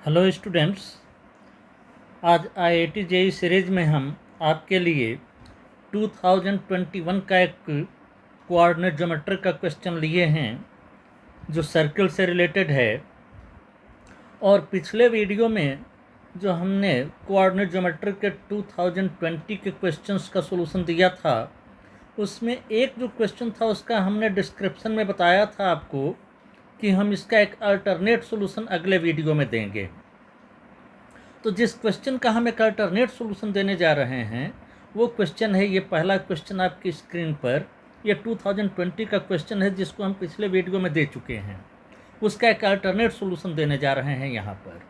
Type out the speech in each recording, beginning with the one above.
Hello students, आज IIT JEE series में हम आपके लिए 2021 का एक कोऑर्डिनेट ज्योमेट्री का क्वेश्चन लिए हैं जो सर्कल से रिलेटेड है। और पिछले वीडियो में जो हमने कोऑर्डिनेट ज्योमेट्री के 2020 के क्वेश्चंस का सॉल्यूशन दिया था, उसमें एक जो क्वेश्चन था उसका हमने डिस्क्रिप्शन में बताया था आपको कि हम इसका एक अल्टरनेट सॉल्यूशन अगले वीडियो में देंगे। तो जिस क्वेश्चन का हम एक अल्टरनेट सॉल्यूशन देने जा रहे हैं वो क्वेश्चन है, ये पहला क्वेश्चन आपकी स्क्रीन पर, ये 2020 का क्वेश्चन है जिसको हम पिछले वीडियो में दे चुके हैं। उसका एक अल्टरनेट सॉल्यूशन देने जा रहे हैं यहाँ पर।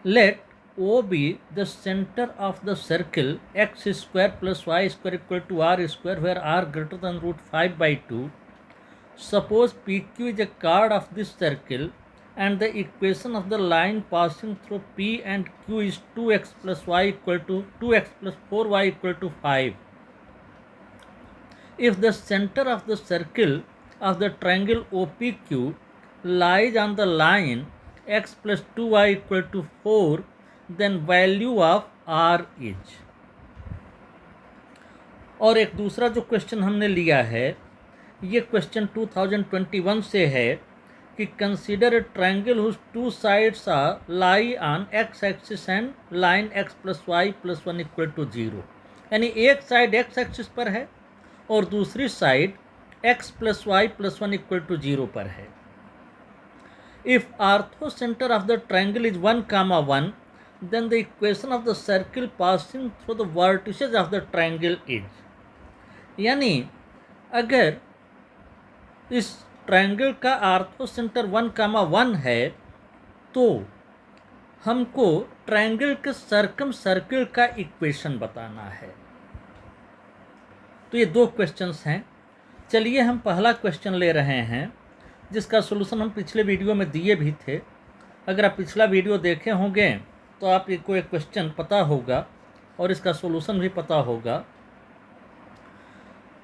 Let O be the center of the circle x square plus y square equal to r square where r greater than √5/2. Suppose PQ is a chord of this circle and the equation of the line passing through P and Q is 2x plus y equal to 2x plus 4y equal to 5. If the center of the circle of the triangle OPQ lies on the line x plus 2y equal to 4, then value of r is. और एक दूसरा जो question हमने लिया है, ये question 2021 से है कि consider a triangle whose two sides are lie on x axis and line x plus y plus 1 equal to 0। यानी एक साइड x एक्सिस पर है और दूसरी side x plus y plus 1 equal to 0 पर है। If orthocentre of the triangle is 1,1, then the equation of the circle passing through the vertices of the triangle is, यानी अगर इस triangle का आर्थो सेंटर 1,1 है तो हमको triangle के सर्कल का इक्वेशन बताना है। तो ये दो क्वेश्चंस हैं। चलिए हम पहला क्वेश्चन ले रहे हैं जिसका सॉल्यूशन हम पिछले वीडियो में दिए भी थे। अगर आप पिछला वीडियो देखे होंगे तो आपको एक क्वेश्चन पता होगा और इसका सॉल्यूशन भी पता होगा।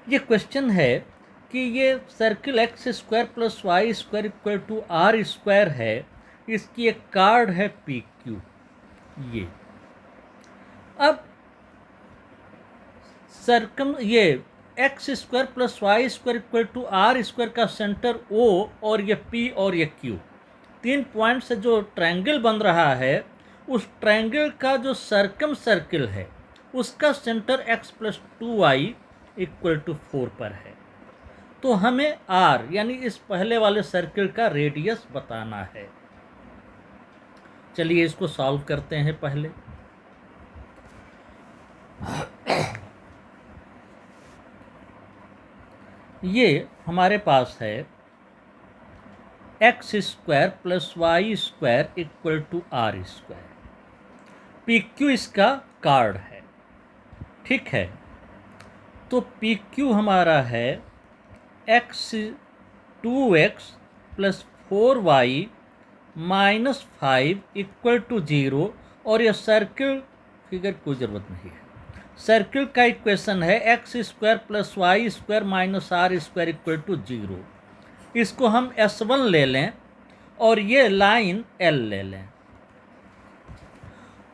ये क्वेश्चन है कि ये circle x square plus y square equal to r square है, इसकी एक कार्ड है पी क्यू। ये अब ये x square plus y square equal to r square का सेंटर ओ और ये पी और ये क्यू, 3 पॉइंट से जो ट्रायंगल बन रहा है उस ट्रायंगल का जो सर्कल है उसका centre x plus 2y equal to 4 पर है। तो हमें r यानी इस पहले वाले सर्कल का रेडियस बताना है। चलिए इसको सॉल्व करते हैं। पहले ये हमारे पास है x square plus y square equal to r square. P Q इसका कार्ड है, ठीक है। तो पी क्यू हमारा है x 2x plus 4y minus 5 equal to 0। और यह सर्किल फिगर कोई ज़रूरत नहीं है। सर्किल का इक्वेशन है x square plus y square minus r square equal to 0। इसको हम S1 ले लें और ये लाइन L ले लें।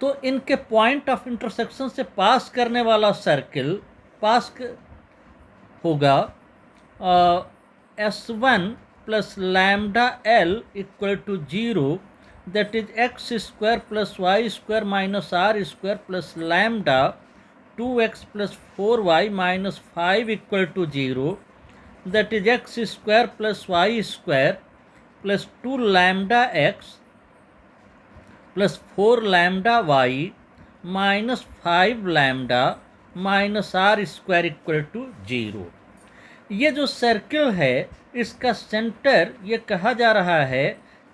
तो इनके पॉइंट ऑफ इंटरसेक्शन से पास करने वाला सर्किल होगा S1 plus lambda L equal to 0, that is x square plus y square minus r square plus lambda 2x plus 4y minus 5 equal to 0, that is x square plus y square plus 2 lambda x plus 4 lambda y minus 5 lambda minus r square equal to 0। ये जो circle है इसका centre ये कहा जा रहा है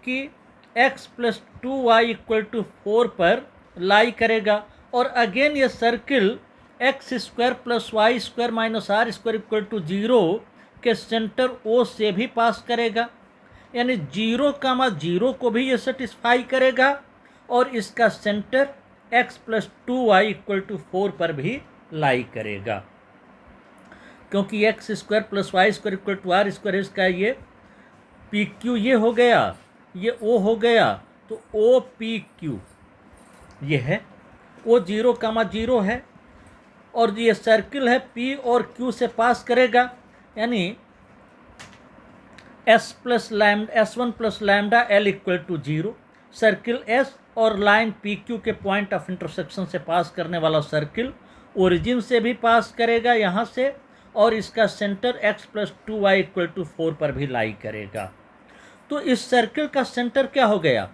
कि x plus 2y equal to 4 पर लाई करेगा। और अगेन ये circle x square plus y square minus r square equal to 0 के सेंटर O से भी पास करेगा, यानी 0,0 को भी ये सेटिस्फाई करेगा और इसका centre x plus 2y equal to 4 पर भी लाई करेगा। क्योंकि x square plus y square equal to r square, इसका ये पी क्यू ये हो गया, ये ओ हो गया, तो ओ पी क्यू ये है, ओ 0, 0 है और ये सर्किल है पी और क्यू से पास करेगा, यानी S1 plus lambda L equal to 0। Circle S और लाइन पी क्यू के पॉइंट ऑफ इंटरसेक्शन से पास करने वाला सर्किल ओरिजिन से भी पास करेगा यहाँ से, और इसका centre x plus 2y equal to 4 पर भी लाई करेगा। तो इस सर्किल का सेंटर क्या हो गया,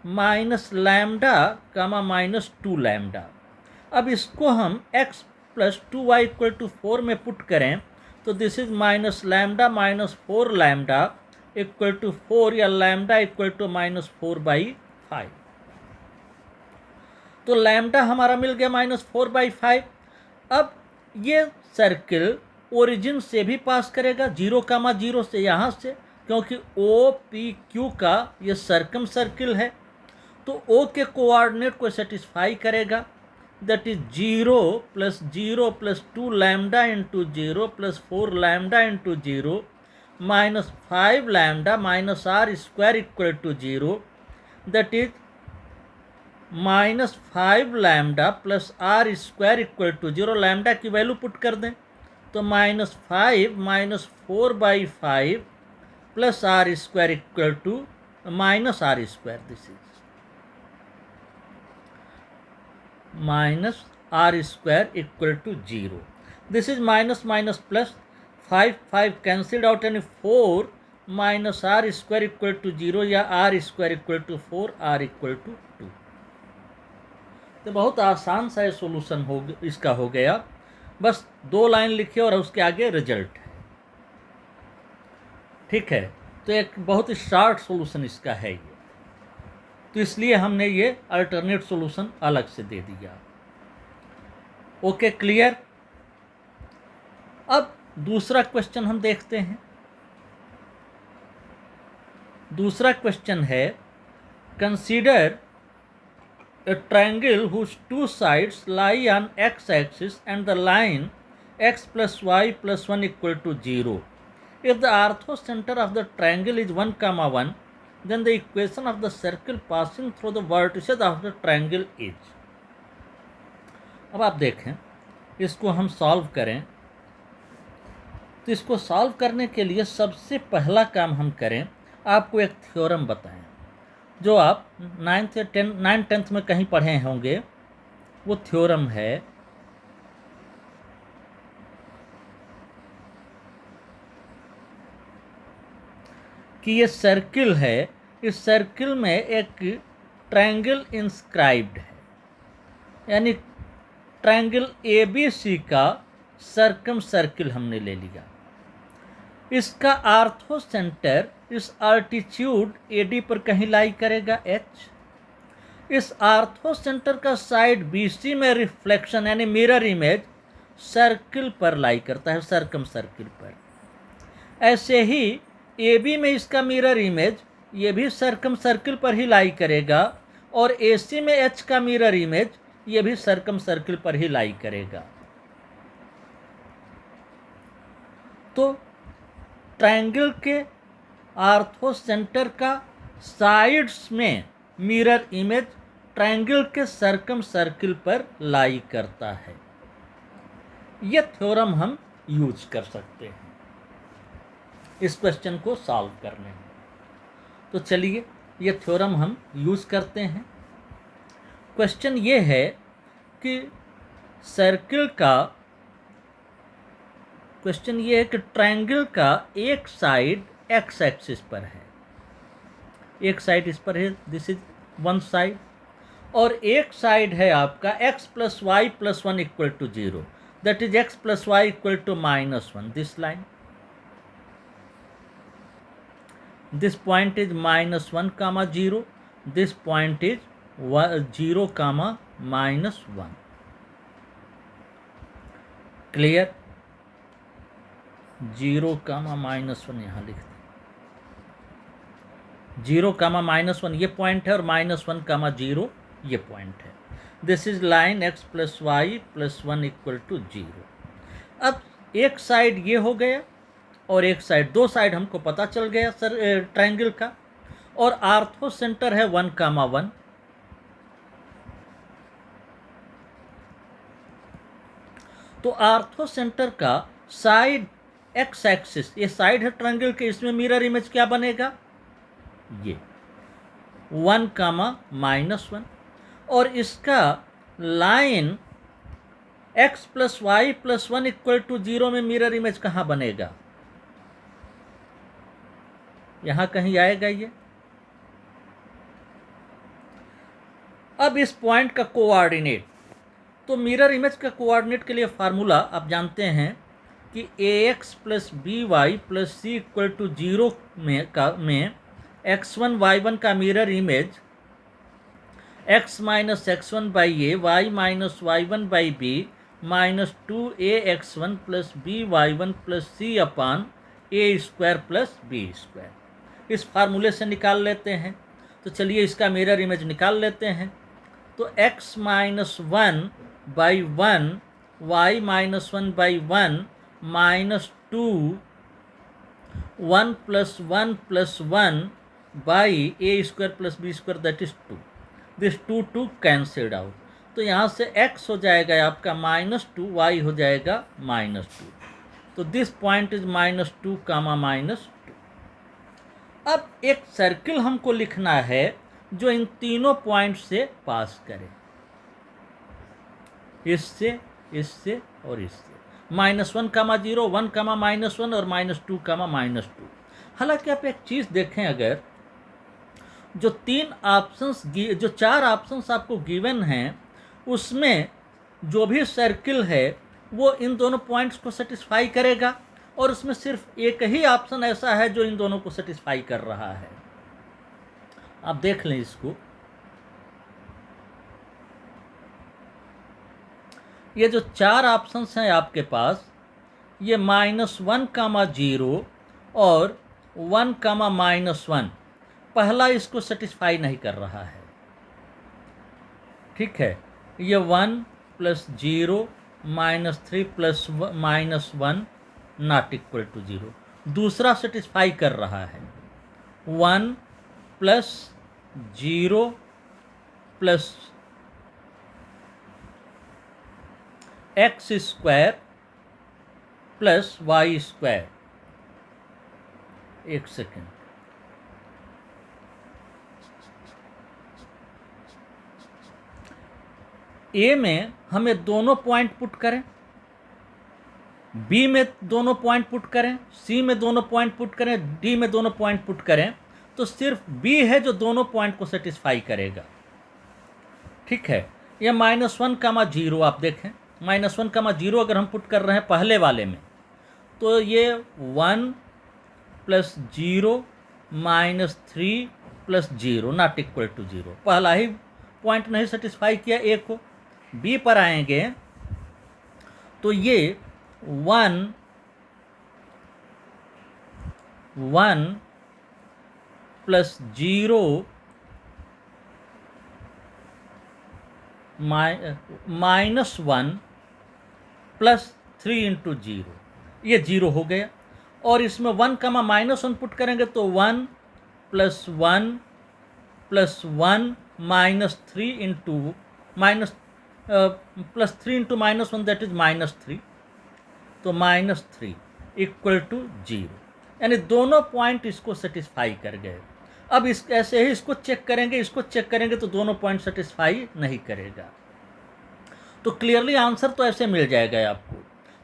minus lambda comma minus 2 lambda. अब इसको हम x plus 2y equal to 4 में पुट करें तो this is minus lambda minus 4 lambda equal to 4, या लैम्डा इक्वल टू माइनस 4/5। तो लैम्डा हमारा मिल गया माइनस 4/5। अब ये सर्किल ओरिजिन से भी पास करेगा 0, 0 से यहाँ से, क्योंकि ओ पी क्यू का ये सर्कम सर्किल है, तो ओ के कोऑर्डिनेट को सेटिस्फाई करेगा, that is 0 plus 2 lambda into 0 plus 4 lambda into 0 minus 5 lambda minus r square equal to 0, that is minus 5 lambda plus r square equal to 0। Lambda की value put कर दें तो minus 5 minus 4/5 plus r square equal to minus r square, this is minus r square equal to 0. This is minus minus plus, 5 cancelled out and 4 minus r square equal to 0 या r square equal to 4, r equal to 2। तो बहुत आसान सा solution हो इसका हो गया, बस 2 लाइन लिखे और उसके आगे रिजल्ट है, ठीक है। तो एक बहुत ही शॉर्ट सोल्यूशन इसका है ये, तो इसलिए हमने ये अल्टरनेट सॉल्यूशन अलग से दे दिया। Okay, clear. अब दूसरा क्वेश्चन हम देखते हैं। दूसरा क्वेश्चन है, consider a triangle whose 2 sides lie on x axis and the line x plus y plus 1 equal to 0. If the orthocenter of the triangle is 1, 1, then the equation of the circle passing through the vertices of the triangle is। अब आप देखें, इसको हम solve करें तो इसको solve करने के लिए सबसे पहला काम हम करें, आपको एक थ्योरम बताएं जो आप 9th या 10th में कहीं पढ़े होंगे। वो थ्योरम है कि ये सर्किल है, इस सर्किल में एक ट्रायंगल इंस्क्राइब्ड है, यानी ट्रायंगल ABC का सर्कम सर्किल हमने ले लिया। इसका आर्थो सेंटर इस अल्टीट्यूड AD पर कहीं लाई करेगा H। इस आर्थो सेंटर का साइड BC में रिफ्लेक्शन यानी मिरर इमेज सर्किल पर लाई करता है, सर्कम सर्किल पर। ऐसे ही AB में इसका मिरर इमेज ये भी सर्कम सर्किल पर ही लाई करेगा, और AC में H का मिरर इमेज ये भी सर्कम सर्किल पर ही लाई करेगा। तो ट्रायंगल के आर्थो सेंटर का साइड्स में मिरर इमेज ट्रायंगल के सर्कम सर्किल पर लाई करता है। यह थ्योरम हम यूज कर सकते हैं इस क्वेश्चन को सॉल्व करने में। तो चलिए ये थ्योरम हम यूज करते हैं। क्वेश्चन ये है कि सर्किल का क्वेश्चन ये है कि ट्रायंगल का एक साइड एक्स एक्सिस पर है, एक साइड इस पर है, दिस इज वन साइड, और एक साइड है आपका x plus y plus 1 equal to 0, that is x plus y equal to -1, this line, this point is -1, 0, this point is 0, -1। Clear? 0, -1 यहाँ लिख दें, 0, -1 ये पॉइंट है और -1, 0 ये पॉइंट है। This is line x plus y plus 1 equal to 0। अब एक साइड ये हो गया और एक साइड, दो साइड हमको पता चल गया सर ट्रायंगल का। और आर्थो सेंटर है 1,1। तो आर्थो सेंटर का साइड एक्स एक्सिस, ये साइड है ट्रायंगल के, इसमें मिरर इमेज क्या बनेगा, ये 1,-1, और इसका लाइन x + y + 1 = 0 में मिरर इमेज कहाँ बनेगा, यहां कहीं आएगा ये। अब इस पॉइंट का कोऑर्डिनेट, तो मिरर इमेज का कोऑर्डिनेट के लिए फार्मूला आप जानते हैं कि ax + by + c = 0 में x1 y1 का mirror image x - x1/a y - y1/b -2ax1 + by1 + c/a² + b², इस फार्मूले से निकाल लेते हैं। तो चलिए इसका मिरर इमेज निकाल लेते हैं। तो x - 1/1 y - 1/1 -2 1 + 1 + 1 by a² + b², that is 2। This 2 cancelled out, तो यहाँ से x हो जाएगा आपका -2, y हो जाएगा -2। तो दिस पॉइंट इज -2, -2। अब एक सर्किल हमको लिखना है जो इन तीनों पॉइंट से पास करे, इससे, इससे और इससे, -1, 0, 1, -1 और -2, -2। हालांकि आप एक चीज़ देखें, अगर जो जो 4 ऑप्शंस आपको गिवन हैं, उसमें जो भी सर्किल है वो इन दोनों पॉइंट्स को सेटिस्फाई करेगा, और उसमें सिर्फ एक ही ऑप्शन ऐसा है जो इन दोनों को सेटिस्फाई कर रहा है। आप देख लें इसको, ये जो 4 ऑप्शंस हैं आपके पास, ये -1, 0 और 1, -1, पहला इसको सेटिस्फाई नहीं कर रहा है, ठीक है। ये 1 + 0 -3 + -1 ≠ 0, दूसरा सेटिस्फाई कर रहा है। 1 + 0 + x² + y², एक सेकेंड, ए में हमें दोनों पॉइंट पुट करें, बी में दोनों पॉइंट पुट करें, सी में दोनों पॉइंट पुट करें, डी में दोनों पॉइंट पुट करें, तो सिर्फ बी है जो दोनों पॉइंट को सेटिस्फाई करेगा, ठीक है। यह -1, 0 आप देखें, -1, 0 अगर हम पुट कर रहे हैं पहले वाले में, तो ये 1 + 0 -3 + 0 ≠ 0, पहला ही पॉइंट नहीं सेटिस्फाई किया ए को। बी पर आएंगे तो ये 1 + 0 -1 + 3 × 0, ये 0 हो गया। और इसमें 1, -1 पुट करेंगे तो 1 + 1 + 1 -3 × -1, दैट इज -3, तो -3 = 0, यानी दोनों पॉइंट इसको सेटिस्फाई कर गए। अब इस ऐसे ही इसको चेक करेंगे, इसको चेक करेंगे तो दोनों पॉइंट सेटिस्फाई नहीं करेगा। तो क्लियरली आंसर तो ऐसे मिल जाएगा आपको।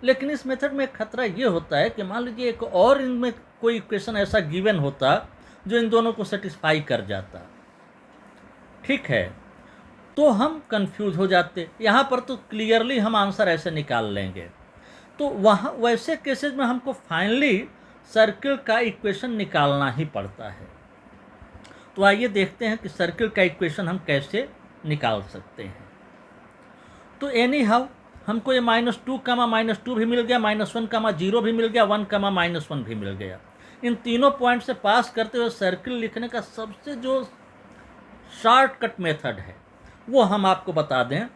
लेकिन इस मेथड में एक खतरा ये होता है कि मान लीजिए एक और इनमें कोई इक्वेशन ऐसा गिवन होता जो इन दोनों को सेटिस्फाई कर जाता, ठीक है, तो हम कंफ्यूज हो जाते। यहाँ पर तो क्लियरली हम आंसर ऐसे निकाल लेंगे। तो वहाँ वैसे केसेस में हमको फाइनली सर्किल का इक्वेशन निकालना ही पड़ता है। तो आइए देखते हैं कि सर्किल का इक्वेशन हम कैसे निकाल सकते हैं। तो एनी हाउ हमको ये -2, -2 भी मिल गया, -1, 0 भी मिल गया, 1, -1 भी मिल गया। इन तीनों पॉइंट से पास करते हुए सर्किल लिखने का सबसे जो शॉर्टकट मेथड है वो हम आपको बता दें।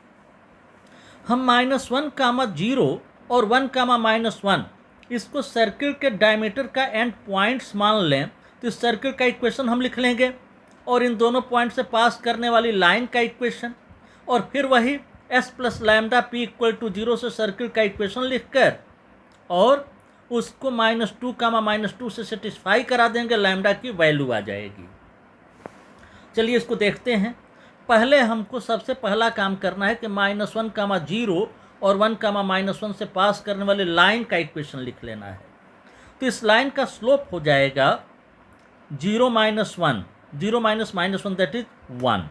हम -1, 0 और 1, -1 इसको सर्किल के डायमीटर का एंड पॉइंट्स मान लें, तो इस सर्किल का इक्वेशन हम लिख लेंगे। और इन दोनों पॉइंट से पास करने वाली लाइन का इक्वेशन, और फिर वही s plus lambda P equal to 0 से सर्किल का इक्वेशन लिखकर और उसको -2 से सेटिस्फाई करा देंगे, लैम्डा की वैल्यू आ जाएगी। चलिए इसको देखते हैं। पहले हमको सबसे पहला काम करना है कि -1, 0 और 1, -1 से पास करने वाले लाइन का इक्वेशन लिख लेना है। तो इस लाइन का स्लोप हो जाएगा 0 -1 दैट इज 1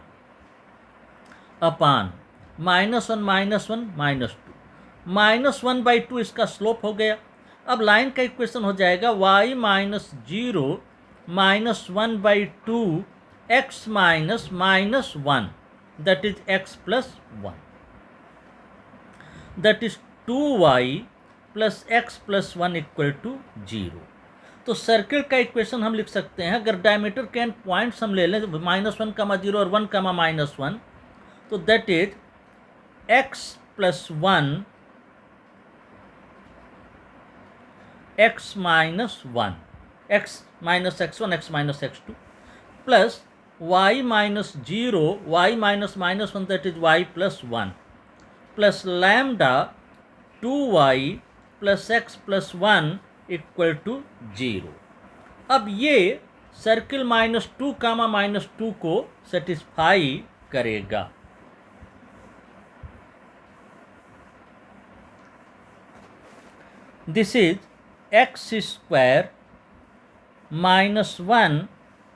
अपॉन -1 -1/2 इसका स्लोप हो गया। अब लाइन का इक्वेशन हो जाएगा y -0 -1/2 x -1 that is x plus 1 that is 2y plus x plus 1 equal to 0। तो सर्किल का इक्वेशन हम लिख सकते हैं, अगर डायमीटर के एंड पॉइंट्स हम ले लें -1, 0 और 1, -1, तो that is x plus 1 x minus 1 x minus x1 x minus x2 plus y minus 0 y minus -1 that is y plus 1 plus lambda 2y plus x plus 1 equal to 0। अब ये circle -2, -2 को satisfy करेगा। This is x square -1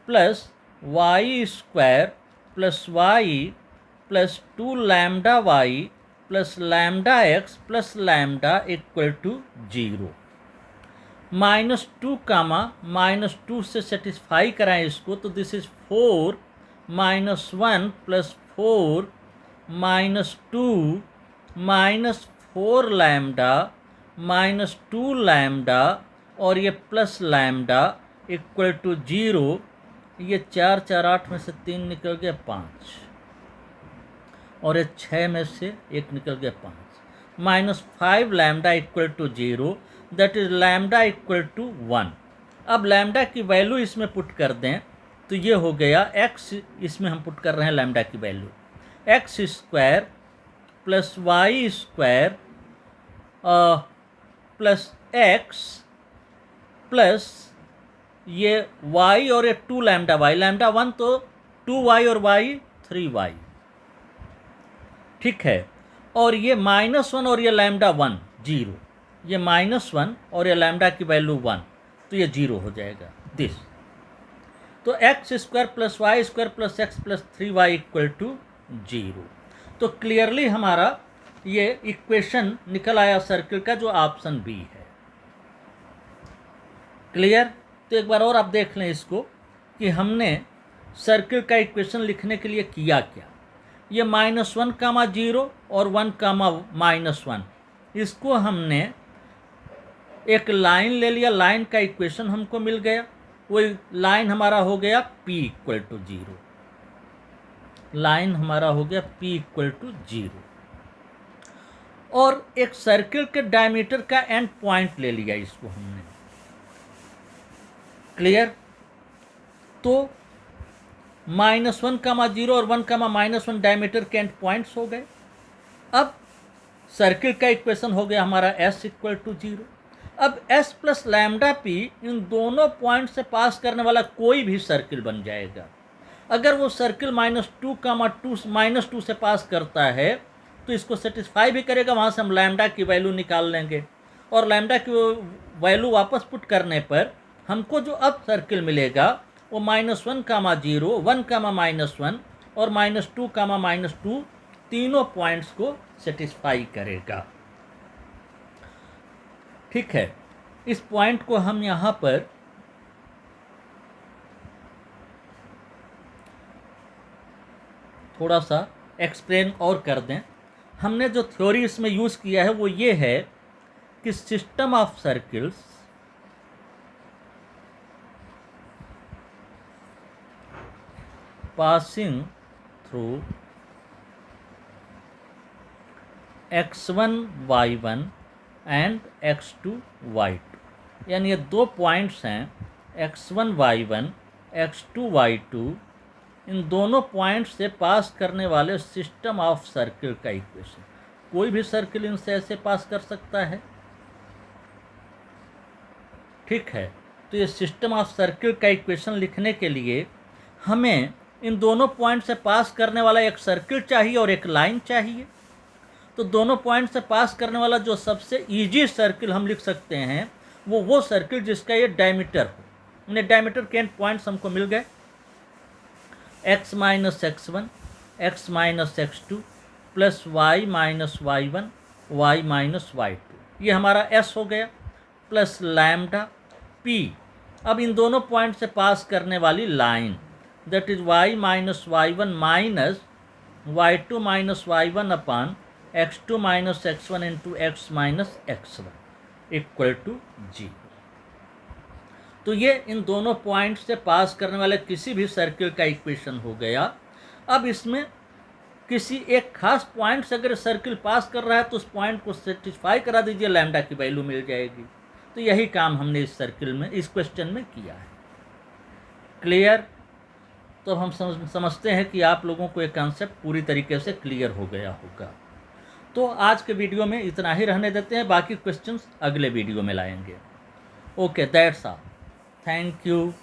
plus y square plus y plus 2 lambda y plus lambda x plus lambda equal to 0। -2 से satisfy कराएं इसको, तो this is 4 -1 plus 4 -2 -4 lambda -2 lambda और ये प्लस लैम्डा इक्वल टू 0। ये 4 4 8 में से 3 निकल गया 5 और ये 6 में से 1 निकल गया 5 -5 lambda equal to 0 that is lambda equal to 1। अब लैम्डा की वैल्यू इसमें पुट कर दें तो ये हो गया x, इसमें हम पुट कर रहे हैं लैम्डा की value x square plus y square plus x plus ये y और ये 2 लैम्डा y, लैम्डा 1 तो 2y और y 3y, ठीक है। और ये -1 और ये लैम्डा 1 0, ये -1 और ये लैम्डा की वैल्यू 1, तो ये 0 हो जाएगा दिस। तो x square plus y square plus x plus 3y equal to 0। तो क्लियरली हमारा ये इक्वेशन निकल आया सर्किल का, जो ऑप्शन बी है। क्लियर? तो एक बार और आप देख लें इसको कि हमने सर्किल का इक्वेशन लिखने के लिए किया क्या। ये -1, 0 और 1, -1, इसको हमने एक लाइन ले लिया, लाइन का इक्वेशन हमको मिल गया। वही लाइन हमारा हो गया P इक्वल टू 0, लाइन हमारा हो गया P इक्वल टू 0। और एक सर्किल के डायमीटर का एंड पॉइंट ले लिया इसको हमने। क्लियर? तो -1, 0 और 1, -1 डायमीटर के एंड पॉइंट्स हो गए। अब सर्किल का इक्वेशन हो गया हमारा S इक्वल टू 0। अब S plus lambda P in दोनों पॉइंट से पास करने वाला कोई भी सर्किल बन जाएगा। अगर वो सर्किल -2 से पास करता है तो इसको सेटिस्फाई भी करेगा, वहाँ से हम लैम्डा की वैल्यू निकाल लेंगे और लैम्डा की वैल्यू वापस पुट करने पर हमको जो अब सर्किल मिलेगा वो -1, 0 1, -1 और -2, -2 तीनों पॉइंट्स को सेटिस्फाई करेगा। ठीक है, इस पॉइंट को हम यहाँ पर थोड़ा सा एक्सप्लेन और कर दें। हमने जो थ्योरी इसमें यूज़ किया है वो ये है कि system of circles passing through x1 y1 and x2 y2, यानी ये दो पॉइंट्स हैं x1 y1 x2 y2 इन दोनों पॉइंट से पास करने वाले सिस्टम ऑफ सर्किल का इक्वेशन। कोई भी सर्किल इनसे ऐसे पास कर सकता है, ठीक है। तो ये सिस्टम ऑफ सर्किल का इक्वेशन लिखने के लिए हमें इन दोनों पॉइंट से पास करने वाला एक सर्किल चाहिए और एक लाइन चाहिए। तो दोनों पॉइंट से पास करने वाला जो सबसे इजी सर्किल हम लिख सकते हैं वो सर्किल जिसका ये डायमीटर हो। उन्हें डायमीटर के एंड पॉइंट्स हमको मिल गए, x minus x1 x minus x2 plus y minus y1 y minus y2, ये हमारा s हो गया, प्लस लैम्डा p। अब इन दोनों पॉइंट से पास करने वाली line that is y minus y1 minus y2 minus y1 upon x2 minus x1 into x minus x1 equal to 0। तो ये इन दोनों पॉइंट से पास करने वाले किसी भी सर्किल का इक्वेशन हो गया। अब इसमें किसी एक खास पॉइंट से अगर सर्किल पास कर रहा है तो उस पॉइंट को सेटिस्फाई करा दीजिए, लैम्डा की वैल्यू मिल जाएगी। तो यही काम हमने इस सर्किल में, इस क्वेश्चन में किया है। क्लियर? तो अब हम समझते हैं कि आप लोगों को ये कॉन्सेप्ट पूरी तरीके से क्लियर हो गया होगा। तो आज के वीडियो में इतना ही रहने देते हैं, बाकी क्वेश्चंस अगले वीडियो में लाएंगे। Okay, that's all. Thank you.